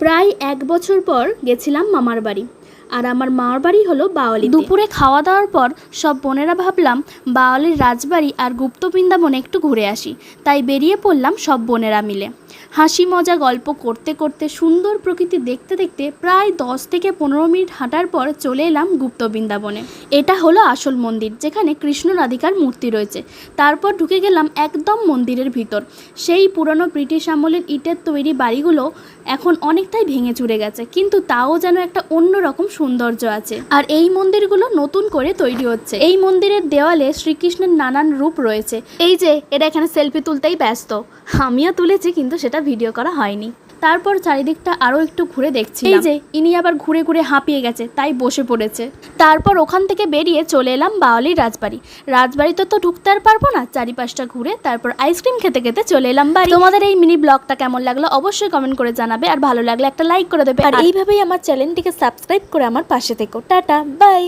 প্রায় ১ বছর পর গেছিলাম মামার বাড়ি। আর আমার মামার বাড়ি হলো বাওয়ালি। দুপুরে খাওয়া দাওয়ার পর সব বোনেরা ভাবলাম বাওয়ালির রাজবাড়ি আর গুপ্ত বৃন্দাবনে একটু ঘুরে আসি, তাই বেরিয়ে পড়লাম সব বোনেরা মিলে। হাসি মজা গল্প করতে করতে সুন্দর প্রকৃতি দেখতে দেখতে প্রায় 10 থেকে 15 মিনিট হাঁটার পর চলে এলাম গুপ্ত বৃন্দাবনে। এটা হলো আসল মন্দির, যেখানে কৃষ্ণ রাধিকার মূর্তি রয়েছে। তারপর ঢুকে গেলাম একদম মন্দিরের ভিতর। সেই পুরনো ব্রিটিশ আমলের ইটের তৈরি বাড়িগুলো এখন অনেকটাই ভেঙে চুরে গেছে, কিন্তু তাও যেন একটা অন্যরকম সৌন্দর্য আছে। আর এই মন্দিরগুলো নতুন করে তৈরি হচ্ছে। এই মন্দিরের দেওয়ালে শ্রীকৃষ্ণের নানান রূপ রয়েছে। এই যে এরা এখানে সেলফি তুলতেই ব্যস্ত, আমিও তুলেছি কিন্তু সেটা ভিডিও করা হয়নি। তারপর চারিদিকটা আরও একটু ঘুরে দেখছি। এই যে ইনি আবার ঘুরে ঘুরে হাঁপিয়ে গেছে, তাই বসে পড়েছে। তারপর ওখান থেকে বেরিয়ে চলে এলাম বাওয়ালির রাজবাড়ি। রাজবাড়িতে তো ঢুকতে আর পারবো না, চারিপাশটা ঘুরে তারপর আইসক্রিম খেতে খেতে চলে এলাম বাড়ি। তোমাদের এই মিনি ব্লগটা কেমন লাগলো অবশ্যই কমেন্ট করে জানাবে, আর ভালো লাগলে একটা লাইক করে দেবে। আর এইভাবেই আমার চ্যানেলটিকে সাবস্ক্রাইব করে আমার পাশে থেকো। Tata, by.